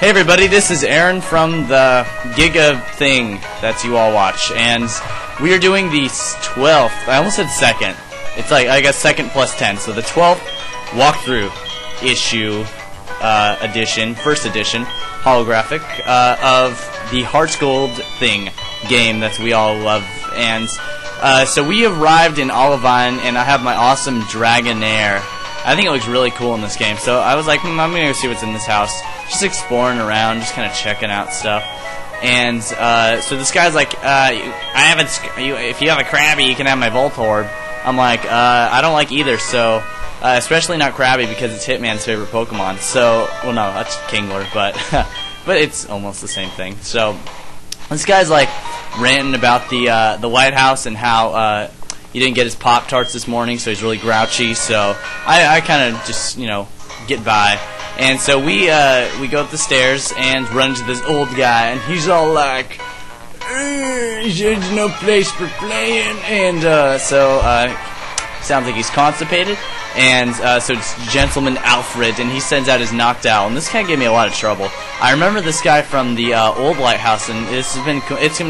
Hey everybody, this is Aaron from the Giga thing that you all watch, and we are doing the 12th, I almost said second, it's like, I guess second plus 10, so the 12th walkthrough issue, edition, first edition, holographic, of the Hearts Gold thing game that we all love, and, so we arrived in Olivine, and I have my awesome Dragonair. I think it looks really cool in this game, so I was like, I'm gonna go see what's in this house. Just exploring around, just kind of checking out stuff. And so this guy's like, if you have a Krabby, you can have my Voltorb. I'm like, I don't like either, so especially not Krabby because it's Hitman's favorite Pokemon. So, well, no, that's Kingler, but but it's almost the same thing. So this guy's like ranting about the lighthouse and how he didn't get his Pop-Tarts this morning, so he's really grouchy. So I kind of just, you know, get by. And so we go up the stairs and run into this old guy, and he's all like, there's no place for playing. And sounds like he's constipated. And so it's Gentleman Alfred, and he sends out his Noctowl. And this guy gave me a lot of trouble. I remember this guy from the old lighthouse, and it's been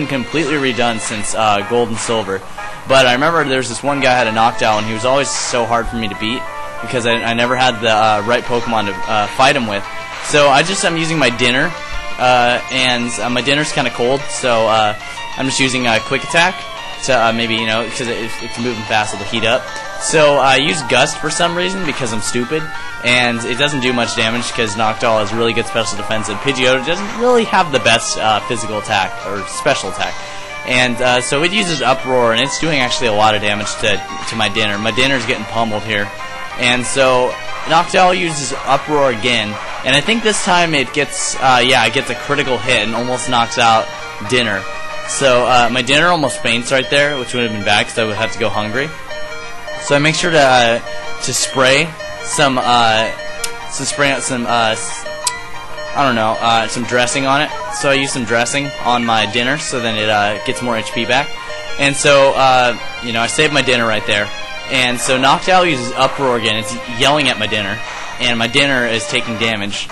completely redone since Gold and Silver. But I remember there's this one guy had a Noctowl, and he was always so hard for me to beat because I never had the right Pokemon to fight him with. So I'm using my dinner, and my dinner's kind of cold, so I'm just using Quick Attack to maybe, you know, because it's moving fast, it'll heat up. So I use Gust for some reason because I'm stupid, and it doesn't do much damage because Noctowl has really good special defense, and Pidgeotto doesn't really have the best physical attack or special attack. And so it uses Uproar, and it's doing actually a lot of damage to my dinner. My dinner's getting pummeled here. And so Noctowl uses Uproar again, and I think this time it gets it gets a critical hit and almost knocks out dinner. So my dinner almost faints right there, which would have been bad because I would have to go hungry. So I make sure to spray some some dressing on it. So I use some dressing on my dinner, so then it gets more HP back. And so I saved my dinner right there. And so Noctowl uses Uproar again. It's yelling at my dinner, and my dinner is taking damage.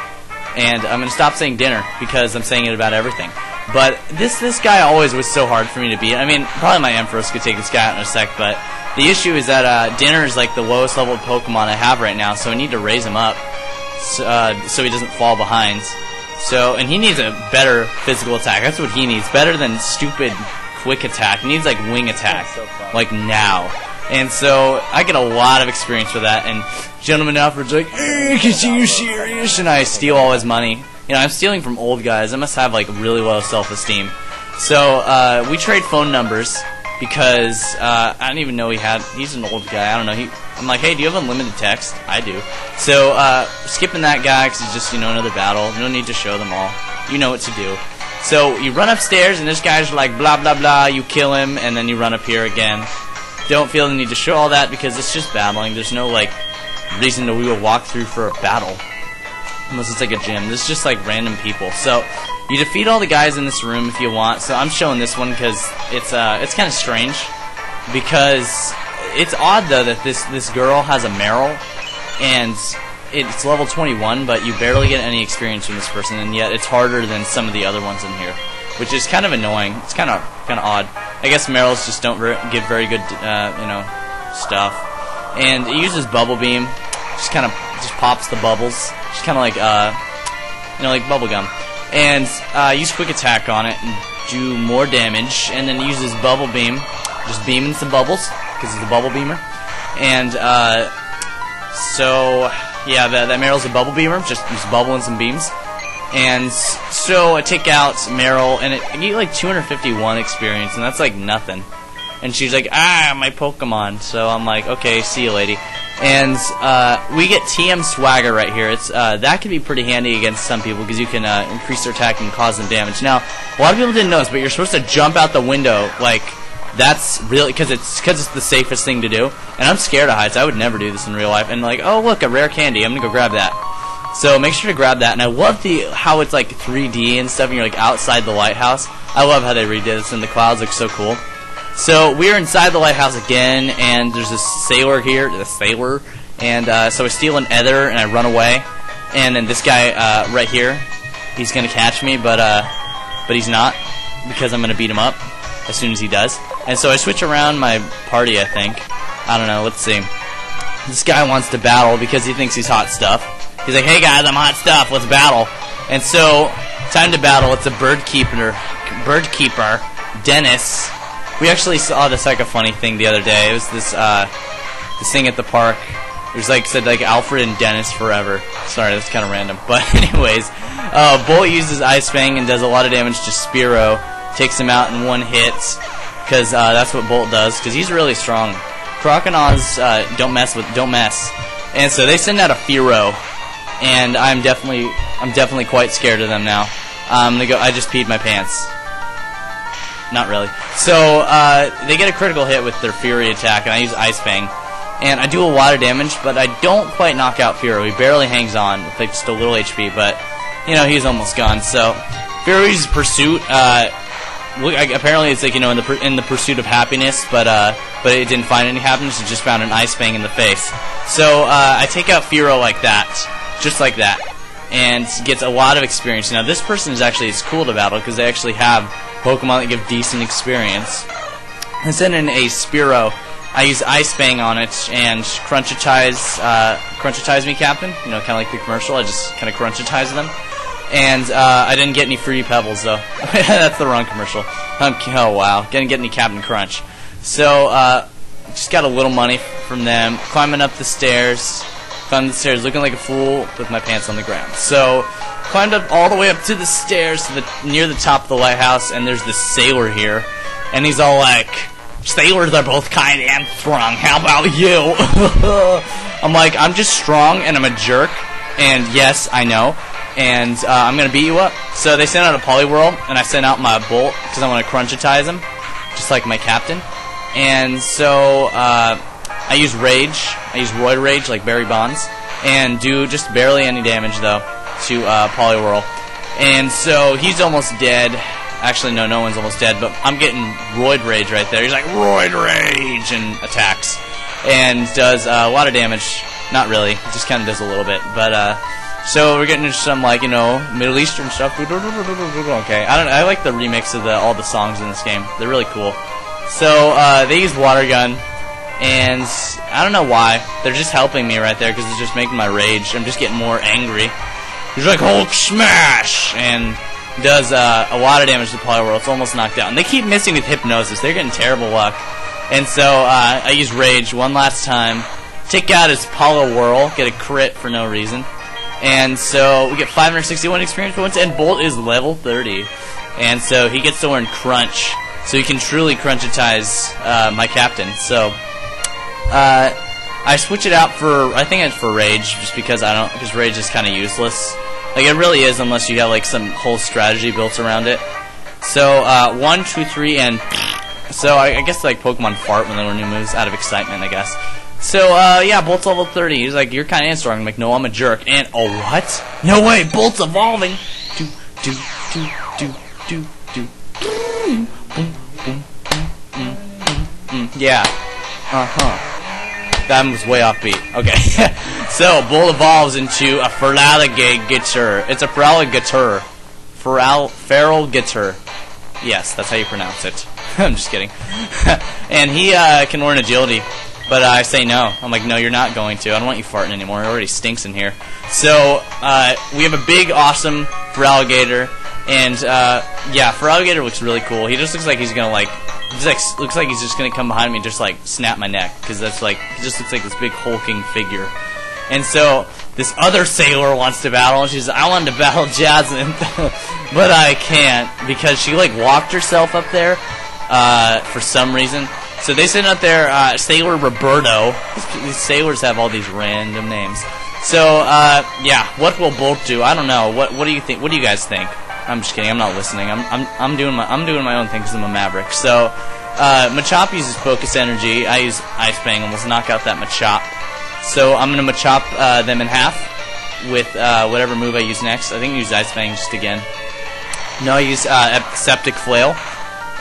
And I'm gonna stop saying dinner because I'm saying it about everything. But this guy always was so hard for me to beat. I mean, probably my Ampharos could take this guy out in a sec, but the issue is that dinner is like the lowest level Pokemon I have right now, so I need to raise him up so he doesn't fall behind. So, and he needs a better physical attack. That's what he needs. Better than stupid Quick Attack. He needs like Wing Attack, like now. And so I get a lot of experience with that. And Gentleman Alfred's like, "Cause you serious?" And I steal all his money. You know, I'm stealing from old guys. I must have like really low self-esteem. So we trade phone numbers because I didn't even know he's an old guy. I don't know. I'm like, hey, do you have unlimited text? I do. So skipping that guy because it's just, another battle. No need to show them all. You know what to do. So you run upstairs and this guy's like blah blah blah. You kill him and then you run up here again. Don't feel the need to show all that because it's just battling. There's no like reason to do a walkthrough for a battle unless it's like a gym. This is just like random people. So you defeat all the guys in this room if you want. So I'm showing this one because it's kind of strange because it's odd though that this girl has a Meryl and it's level 21, but you barely get any experience from this person, and yet it's harder than some of the other ones in here, which is kind of annoying. It's kind of odd. I guess Meryls just don't give very good stuff. And it uses Bubble Beam, just pops the bubbles, just kind of like like bubblegum. And use Quick Attack on it and do more damage, and then uses Bubble Beam, just beaming some bubbles because it's a Bubble Beamer. And that Meryl's a Bubble Beamer, just bubbling some beams. And so I take out Meryl, and I get like 251 experience, and that's like nothing. And she's like, my Pokemon. So I'm like, okay, see you, lady. And we get TM Swagger right here. It's that can be pretty handy against some people because you can increase their attack and cause them damage. Now, a lot of people didn't notice, but you're supposed to jump out the window. Like, that's really because it's the safest thing to do. And I'm scared of heights. I would never do this in real life. And like, oh look, a rare candy. I'm gonna go grab that. So make sure to grab that. And I love how it's like 3D and stuff, and you're like outside the lighthouse. I love how they redid this, and the clouds look so cool. So we're inside the lighthouse again, and there's this sailor here, and so I steal an ether and I run away. And then this guy right here, he's gonna catch me, but he's not, because I'm gonna beat him up as soon as he does. And so I switch around my party, I think. I don't know, let's see. This guy wants to battle because he thinks he's hot stuff. He's like, hey guys, I'm hot stuff, let's battle. And so, time to battle. It's a bird keeper, Dennis. We actually saw this like a funny thing the other day. It was this thing at the park. It was like, said like Alfred and Dennis forever. Sorry, that's kind of random. But anyways, Bolt uses Ice Fang and does a lot of damage to Spearow. Takes him out in one hit, because that's what Bolt does, because he's really strong. Croconaws don't mess. And so they send out a Fearow, and I'm definitely quite scared of them now. I'm gonna go. I just peed my pants. Not really. So they get a critical hit with their Fury attack, and I use Ice Fang, and I do a lot of damage, but I don't quite knock out Fearow. He barely hangs on with like just a little HP, but you know he's almost gone. So Fury's pursuit. Apparently it's like, you know, in the pursuit of happiness, but it didn't find any happiness. It just found an Ice Fang in the face. So I take out Fearow like that, just like that, and gets a lot of experience. Now this person is actually, it's cool to battle because they actually have Pokemon that give decent experience. And then in a Spearow, I use Ice Fang on it and crunchitize me, Captain. You know, kind of like the commercial. I just kind of crunchitize them. And I didn't get any free pebbles, though. That's the wrong commercial. Oh, wow. Didn't get any Captain Crunch. So, just got a little money from them. Climbing up the stairs. Looking like a fool with my pants on the ground. So, climbed up all the way up to the stairs to near the top of the lighthouse, and there's this sailor here. And he's all like, sailors are both kind and strong. How about you? I'm like, I'm just strong, and I'm a jerk. And yes, I know. And I'm going to beat you up. So they sent out a Poliwhirl, and I sent out my Bolt because I want to crunchitize him, just like my Captain. And so I use Rage. I use Roid Rage, like Barry Bonds, and do just barely any damage, though, to Poliwhirl. And so he's almost dead. Actually, no one's almost dead, but I'm getting Roid Rage right there. He's like, Roid Rage, and attacks. And does a lot of damage. Not really. It just kind of does a little bit. But, so we're getting into some, like, you know, Middle Eastern stuff. Okay, I like the remix of all the songs in this game. They're really cool. So they use Water Gun, and I don't know why. They're just helping me right there because it's just making my rage. I'm just getting more angry. He's like Hulk Smash, and does a lot of damage to Poliwhirl. It's almost knocked out. And they keep missing with Hypnosis. They're getting terrible luck. And so I use Rage one last time. Take out his Poliwhirl, get a crit for no reason. And so we get 561 experience points, and Bolt is level 30. And so he gets to learn Crunch, so he can truly crunchitize my Captain. So I switch it out for, I think it's for Rage, just because because Rage is kind of useless. Like, it really is, unless you have like some whole strategy built around it. So 1, 2, 3, and so I guess like Pokemon fart when there were new moves out of excitement, I guess. So, yeah, Bolt's level 30. He's like, you're kind of strong. I'm like, no, I'm a jerk. And, oh, what? No way, Bolt's evolving. Yeah. That was way off beat. Okay. So, Bolt evolves into a Feraligatr. It's a Feraligatr. Feraligatr. Yes, that's how you pronounce it. I'm just kidding. And he can learn Agility. But I say no. I'm like, no, you're not going to. I don't want you farting anymore. It already stinks in here. So, we have a big, awesome Feraligatr. And, yeah, Feraligatr looks really cool. He just looks like he's gonna, like, looks like he's just gonna come behind me and just, like, snap my neck. Because that's, like, he just looks like this big hulking figure. And so, this other sailor wants to battle. And she's like, I wanted to battle Jasmine. But I can't. Because she, like, walked herself up there, for some reason. So they sent out their Sailor Roberto. These sailors have all these random names. So yeah, what will Bolt do? I don't know. What do you think? What do you guys think? I'm just kidding. I'm not listening. I'm doing my own thing because I'm a Maverick. So Machop uses Focus Energy. I use Ice Fang. Almost knock out that Machop. So I'm gonna Machop them in half with whatever move I use next. I think I use Ice Fang just again. No, I use Septic Flail.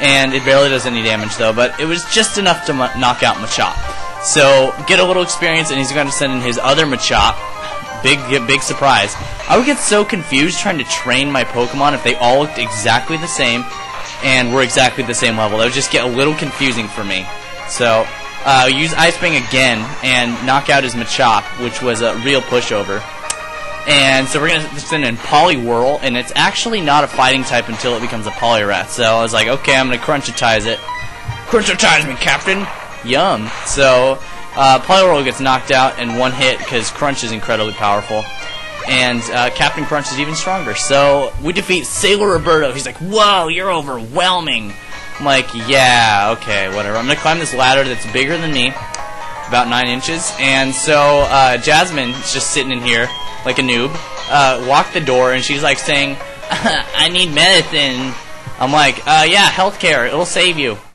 And it barely does any damage, though, but it was just enough to knock out Machop. So, get a little experience, and he's going to send in his other Machop, big surprise. I would get so confused trying to train my Pokemon if they all looked exactly the same and were exactly the same level. That would just get a little confusing for me. So, use Ice Beam again and knock out his Machop, which was a real pushover. And so we're going to send in Poliwhirl, and it's actually not a fighting type until it becomes a Poliwrath. So I was like, okay, I'm going to Crunchitize it. Crunchitize me, Captain! Yum. So, Poliwhirl gets knocked out in one hit because Crunch is incredibly powerful. And Captain Crunch is even stronger. So we defeat Sailor Roberto. He's like, whoa, you're overwhelming. I'm like, yeah, okay, whatever. I'm going to climb this ladder that's bigger than me, about 9 inches. And so Jasmine is just sitting in here like a noob. Walked the door, and she's like saying, I need medicine. I'm like, yeah, healthcare. It'll save you.